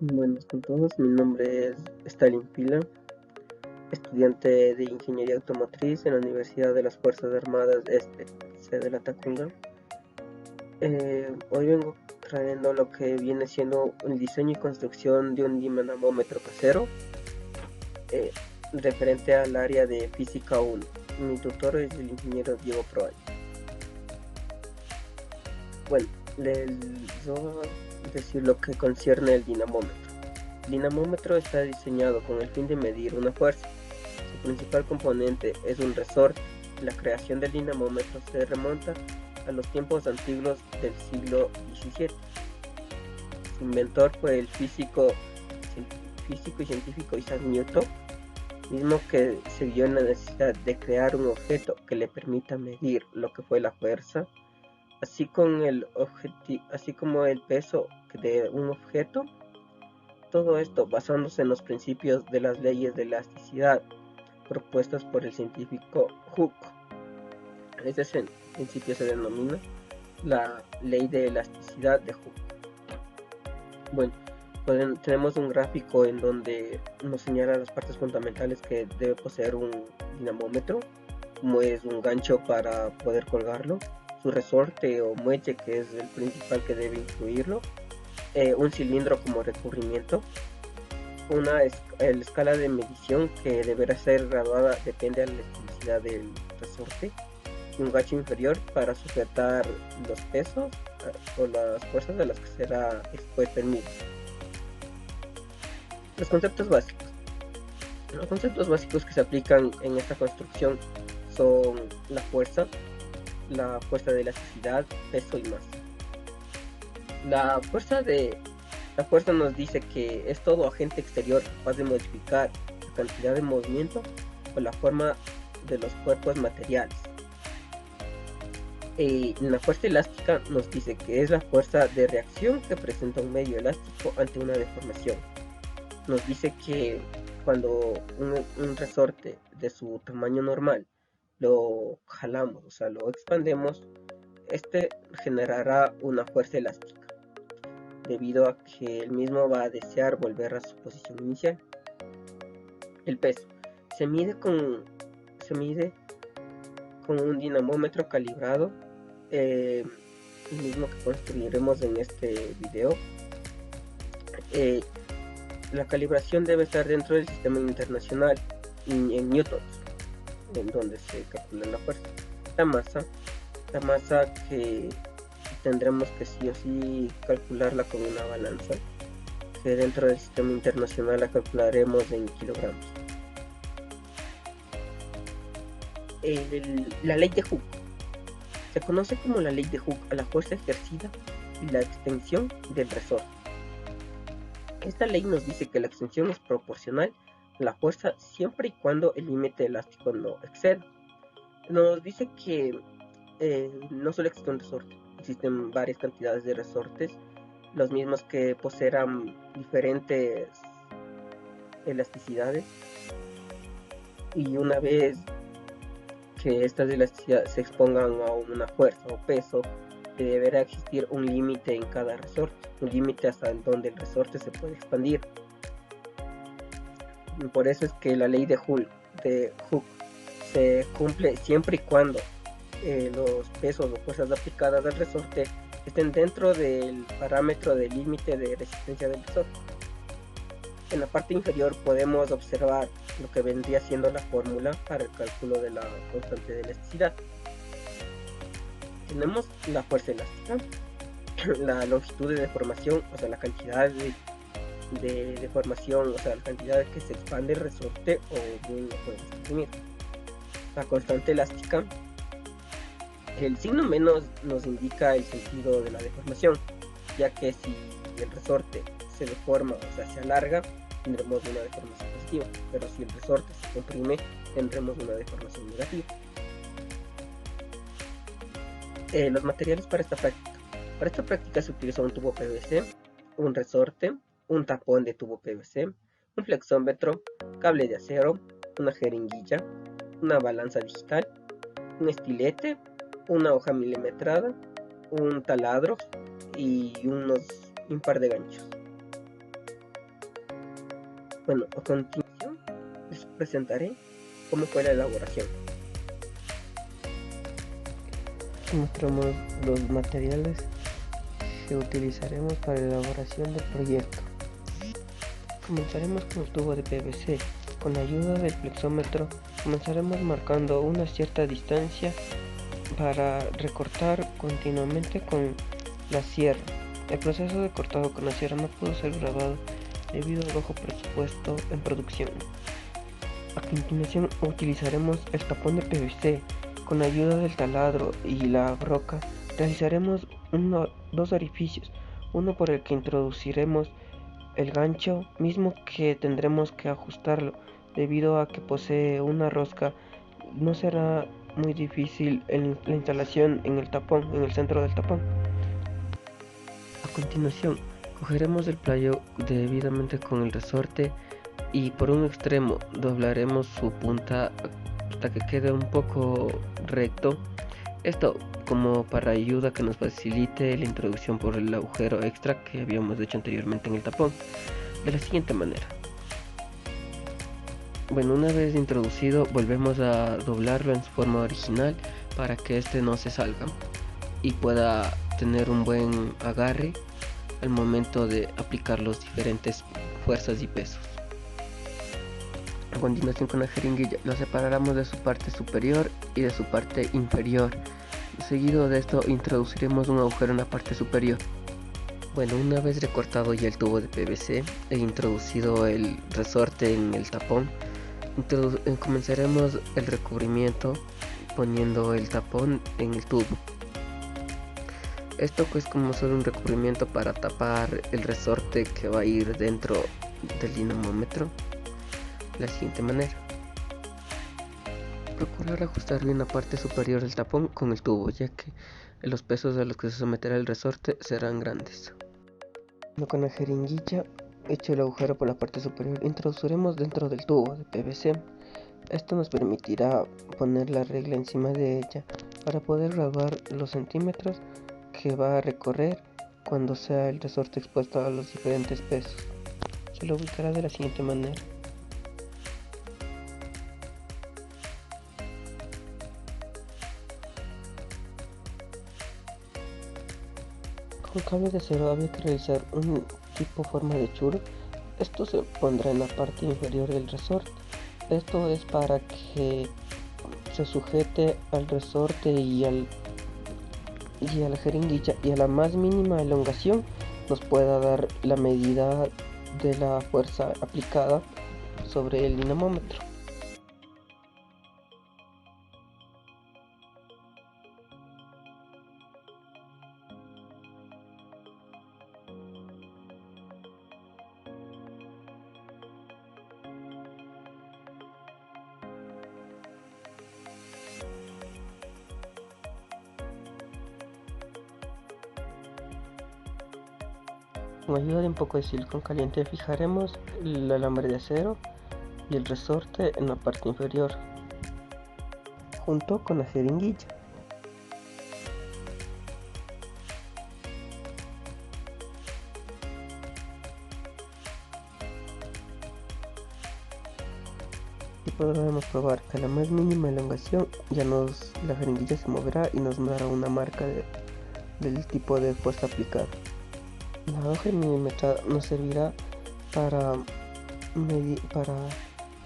Buenas con todos, mi nombre es Stalin Pila, estudiante de Ingeniería Automotriz en la Universidad de las Fuerzas Armadas sede de la Tacunga. Hoy vengo trayendo lo que viene siendo el diseño y construcción de un dinamómetro casero, eh, referente al área de Física 1. Mi tutor es el ingeniero Diego Proay. Bueno, les voy a decir lo que concierne el dinamómetro. El dinamómetro está diseñado con el fin de medir una fuerza. Su principal componente es un resorte. La creación del dinamómetro se remonta a los tiempos antiguos del siglo XVII. Su inventor fue el físico y científico Isaac Newton, mismo que se vio en la necesidad de crear un objeto que le permita medir lo que fue la fuerza, así como el peso de un objeto. Todo esto basándose en los principios de las leyes de elasticidad propuestas por el científico Hooke. Este principio se denomina la ley de elasticidad de Hooke. Bueno, tenemos un gráfico en donde nos señala las partes fundamentales que debe poseer un dinamómetro, como es un gancho para poder colgarlo, su resorte o muelle, que es el principal que debe incluirlo, un cilindro como recubrimiento, la escala de medición que deberá ser graduada depende de la elasticidad del resorte, y un gancho inferior para sujetar los pesos o las fuerzas de las que será expuesto el mismo. Los conceptos básicos. Los conceptos básicos que se aplican en esta construcción son la fuerza de elasticidad, peso y masa. La fuerza nos dice que es todo agente exterior capaz de modificar la cantidad de movimiento o la forma de los cuerpos materiales. La fuerza elástica nos dice que es la fuerza de reacción que presenta un medio elástico ante una deformación. Nos dice que cuando un resorte de su tamaño normal lo jalamos, o sea, lo expandemos, este generará una fuerza elástica, debido a que el mismo va a desear volver a su posición inicial. El peso se mide con un dinamómetro calibrado, el mismo que construiremos en este video. La calibración debe estar dentro del sistema internacional en newtons, en donde se calcula la fuerza. La masa que tendremos que sí o sí calcularla con una balanza, que dentro del sistema internacional la calcularemos en kilogramos. La ley de Hooke se conoce como la ley de Hooke a la fuerza ejercida y la extensión del resorte. Esta ley nos dice que la extensión es proporcional a la fuerza siempre y cuando el límite elástico no exceda. Nos dice que no solo existe un resorte, existen varias cantidades de resortes, los mismos que poseerán diferentes elasticidades, y una vez que estas elasticidades se expongan a una fuerza o peso, deberá existir un límite en cada resorte, un límite hasta donde el resorte se puede expandir. Por eso es que la ley de Hooke se cumple siempre y cuando los pesos o fuerzas aplicadas al resorte estén dentro del parámetro del límite de resistencia del resorte. En la parte inferior podemos observar lo que vendría siendo la fórmula para el cálculo de la constante de elasticidad. Tenemos la fuerza elástica, la longitud de deformación, o sea, la cantidad de deformación, o sea, la cantidad que se expande el resorte o bien lo podemos definir. La constante elástica, el signo menos nos indica el sentido de la deformación, ya que si el resorte se deforma, o sea, se alarga, tendremos una deformación positiva, pero si el resorte se comprime, tendremos una deformación negativa. Los materiales para esta práctica. Para esta práctica se utiliza un tubo PVC, un resorte, un tapón de tubo PVC, un flexómetro, cable de acero, una jeringuilla, una balanza digital, un estilete, una hoja milimetrada, un taladro y un par de ganchos. Bueno, a continuación les presentaré cómo fue la elaboración. Aquí mostramos los materiales que utilizaremos para la elaboración del proyecto. Comenzaremos con el tubo de PVC. Con la ayuda del flexómetro comenzaremos marcando una cierta distancia para recortar continuamente con la sierra. El proceso de cortado con la sierra no pudo ser grabado debido al bajo presupuesto en producción. A continuación utilizaremos el tapón de PVC. Con la ayuda del taladro y la broca realizaremos dos orificios, uno por el que introduciremos el gancho mismo que tendremos que ajustarlo debido a que posee una rosca. No será muy difícil la instalación en el tapón, en el centro del tapón. A continuación cogeremos el playo debidamente con el resorte y por un extremo doblaremos su punta hasta que quede un poco recto. Esto como para ayuda que nos facilite la introducción por el agujero extra que habíamos hecho anteriormente en el tapón, de la siguiente manera. Bueno, una vez introducido volvemos a doblarlo en su forma original para que este no se salga y pueda tener un buen agarre al momento de aplicar los diferentes fuerzas y pesos. A continuación, con la jeringuilla lo separaremos de su parte superior y de su parte inferior. Seguido de esto introduciremos un agujero en la parte superior. Bueno, una vez recortado ya el tubo de PVC e introducido el resorte en el tapón, comenzaremos el recubrimiento poniendo el tapón en el tubo. Esto es como solo un recubrimiento para tapar el resorte que va a ir dentro del dinamómetro de la siguiente manera. Procurar ajustar bien la parte superior del tapón con el tubo, ya que los pesos a los que se someterá el resorte serán grandes. Con la jeringuilla hecho el agujero por la parte superior, introduciremos dentro del tubo de PVC. Esto nos permitirá poner la regla encima de ella para poder graduar los centímetros que va a recorrer cuando sea el resorte expuesto a los diferentes pesos. Se lo ubicará de la siguiente manera. Con cable de acero había que realizar un tipo forma de churro. Esto se pondrá en la parte inferior del resorte. Esto es para que se sujete al resorte y a la jeringuilla, y a la más mínima elongación nos pueda dar la medida de la fuerza aplicada sobre el dinamómetro. Con ayuda de un poco de silicón caliente fijaremos el alambre de acero y el resorte en la parte inferior, junto con la jeringuilla. Y podremos probar que a la más mínima elongación la jeringuilla se moverá y nos dará una marca del tipo de fuerza aplicada. La hoja milimetrada nos servirá para la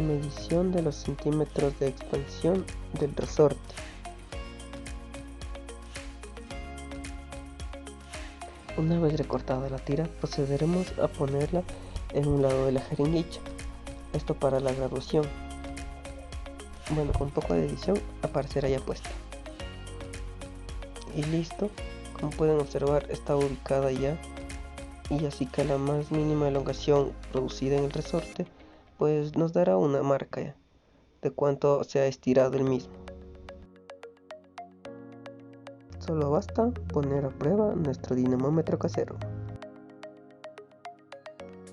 medición de los centímetros de expansión del resorte. Una vez recortada la tira, procederemos a ponerla en un lado de la jeringuilla. Esto para la graduación. Bueno, con un poco de edición aparecerá ya puesta. Y listo, como pueden observar está ubicada ya. Y así que la más mínima elongación producida en el resorte pues nos dará una marca de cuánto se ha estirado el mismo. Solo basta poner a prueba nuestro dinamómetro casero.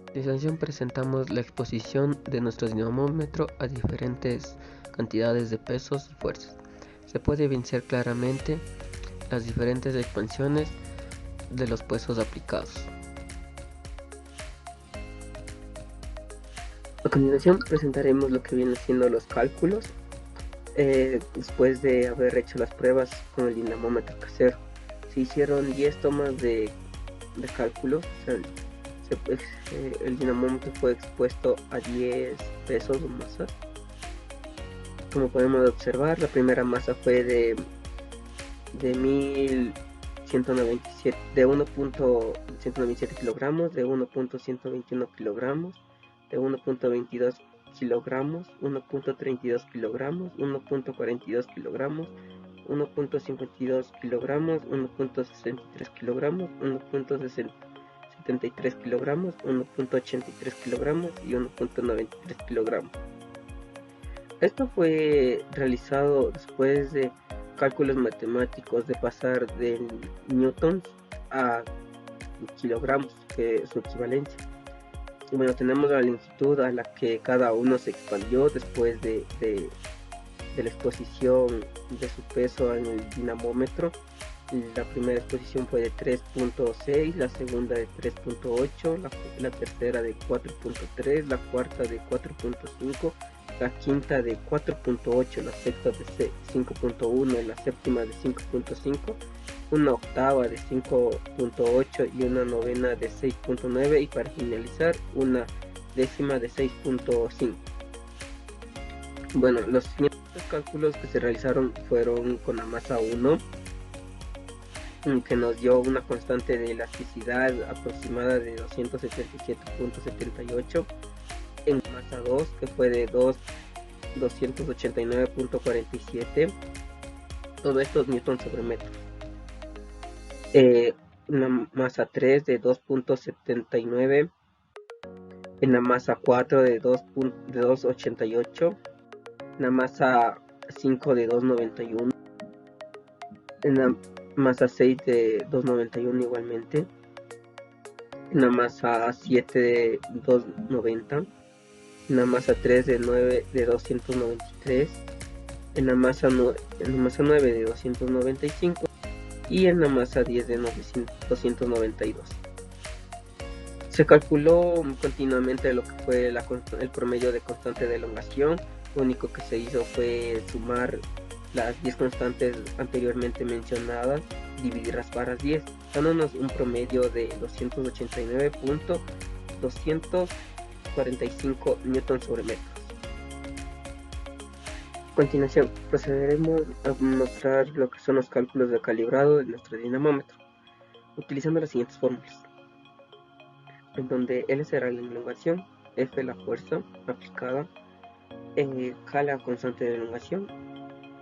A continuación presentamos la exposición de nuestro dinamómetro a diferentes cantidades de pesos y fuerzas. Se puede evidenciar claramente las diferentes expansiones de los pesos aplicados. A continuación presentaremos lo que vienen siendo los cálculos después de haber hecho las pruebas con el dinamómetro casero. Se hicieron 10 tomas de cálculo, o sea, el dinamómetro fue expuesto a 10 pesos o masas. Como podemos observar, la primera masa fue de 1197, de 1.197 kilogramos, de 1.121 kilogramos, de 1.22 kilogramos, 1.32 kilogramos, 1.42 kilogramos, 1.52 kilogramos, 1.63 kilogramos, 1.73 kilogramos, 1.83 kilogramos y 1.93 kilogramos. Esto fue realizado después de cálculos matemáticos de pasar de newtons a kilogramos, que es su equivalencia. Y bueno, tenemos la longitud a la que cada uno se expandió después de la exposición de su peso en el dinamómetro. La primera exposición fue de 3.6, la segunda de 3.8, la tercera de 4.3, la cuarta de 4.5, la quinta de 4.8, la sexta de 5.1, la séptima de 5.5, una octava de 5.8 y una novena de 6.9, y para finalizar una décima de 6.5. Bueno, los siguientes cálculos que se realizaron fueron con la masa 1, que nos dio una constante de elasticidad aproximada de 277.78, en masa 2, que fue de 289.47, todo esto es newton sobre metro. Una masa 3 de 2.79, en la masa 4 de 2.88, en la masa 5 de 2.91, en la masa 6 de 2.91 igualmente, en la masa 7 de 2.90, en la masa 3 de 293, en la masa 9 de 295 y en la masa 10 de 292. Se calculó continuamente lo que fue el promedio de constante de elongación. Lo único que se hizo fue sumar las 10 constantes anteriormente mencionadas, dividirlas para 10, dándonos un promedio de 289.245 newtons sobre metros. A continuación procederemos a mostrar lo que son los cálculos de calibrado de nuestro dinamómetro, utilizando las siguientes fórmulas, en donde L será la elongación, F la fuerza aplicada, K la constante de elongación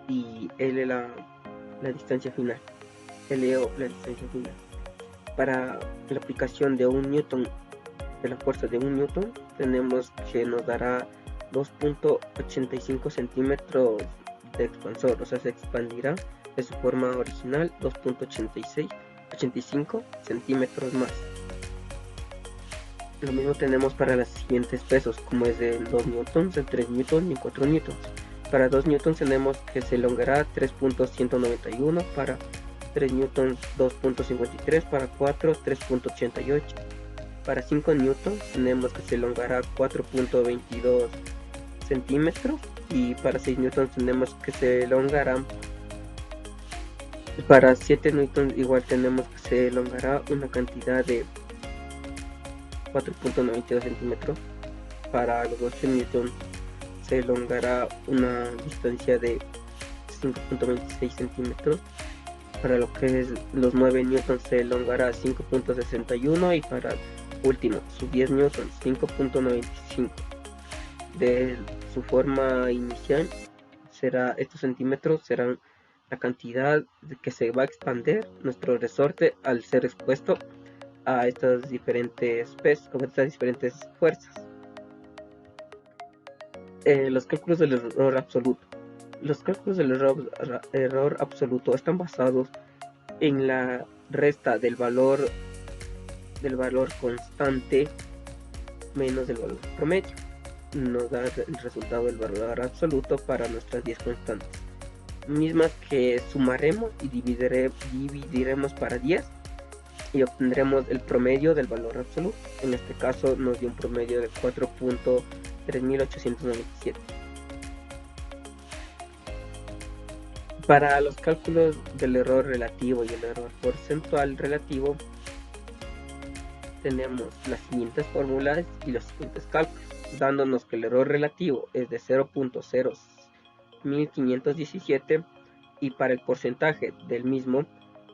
y L la distancia final, LO la distancia final. Para la aplicación de un newton, de la fuerza de un newton, tenemos que nos dará 2.85 centímetros de expansor, o sea, se expandirá de su forma original 2.85 centímetros más. Lo mismo tenemos para los siguientes pesos, como es el 2 newtons, el 3 newtons y el 4 newtons. Para 2 newtons tenemos que se elongará 3.191, para 3 newtons 2.53, para 4 3.88. Para 5 newtons tenemos que se elongará 4.22 centímetros, y para 6 newtons tenemos que se elongará, para 7 newtons igual tenemos que se elongará una cantidad de 4.92 centímetros. Para los 8 newtons se elongará una distancia de 5.26 centímetros. Para lo que es los 9 newtons se elongará 5.61, y para último sus 10 newtons 5.95. De su forma inicial estos centímetros serán la cantidad de que se va a expandir nuestro resorte al ser expuesto a estas diferentes fuerzas. Los cálculos del error absoluto. Los cálculos del error absoluto están basados en la resta del valor constante menos el valor promedio. Nos da el resultado del valor absoluto para nuestras 10 constantes, mismas que sumaremos y dividiremos para 10 y obtendremos el promedio del valor absoluto. En este caso nos dio un promedio de 3897. Para los cálculos del error relativo y el error porcentual relativo, tenemos las siguientes fórmulas y los siguientes cálculos, dándonos que el error relativo es de 0.01517 y para el porcentaje del mismo,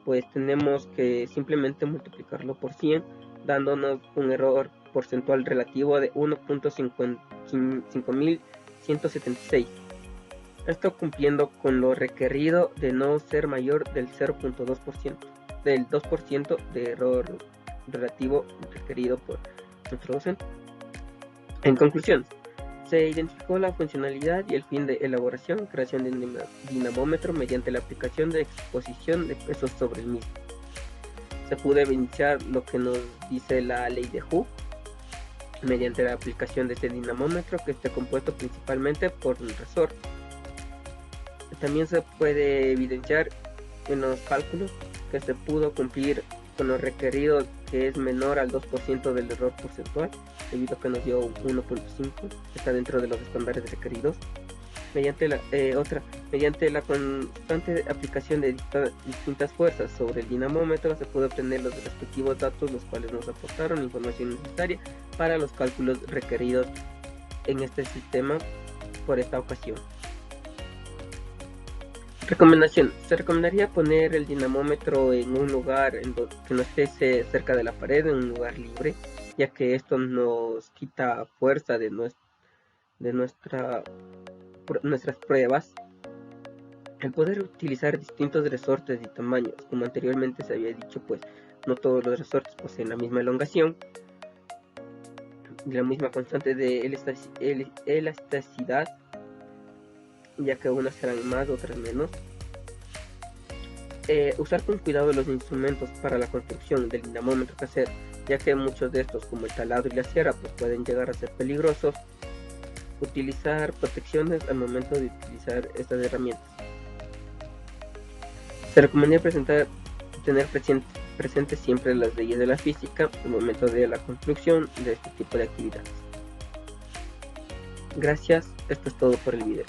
pues tenemos que simplemente multiplicarlo por 100, dándonos un error porcentual relativo de 1.5176. Esto cumpliendo con lo requerido de no ser mayor del 0.2%, del 2% de error relativo requerido por nuestro docente. En conclusión, se identificó la funcionalidad y el fin de elaboración y creación de un dinamómetro mediante la aplicación de exposición de pesos sobre el mismo. Se pudo evidenciar lo que nos dice la ley de Hooke mediante la aplicación de este dinamómetro, que esté compuesto principalmente por un resorte. También se puede evidenciar en los cálculos que se pudo cumplir con lo requerido, que es menor al 2% del error porcentual, debido a que nos dio 1.5, está dentro de los estándares requeridos. Mediante la constante aplicación de distintas fuerzas sobre el dinamómetro, se pudo obtener los respectivos datos, los cuales nos aportaron información necesaria para los cálculos requeridos en este sistema por esta ocasión. Recomendación: se recomendaría poner el dinamómetro en un lugar que no esté cerca de la pared, en un lugar libre, ya que esto nos quita fuerza de nuestras pruebas. El poder utilizar distintos resortes y tamaños, como anteriormente se había dicho, pues no todos los resortes poseen la misma elongación y la misma constante de elasticidad, ya que unas serán más, otras menos. Usar con cuidado los instrumentos para la construcción del dinamómetro casero, ya que muchos de estos, como el taladro y la sierra, pues pueden llegar a ser peligrosos. Utilizar protecciones al momento de utilizar estas herramientas. Se recomienda tener presente siempre las leyes de la física al momento de la construcción de este tipo de actividades. Gracias, esto es todo por el video.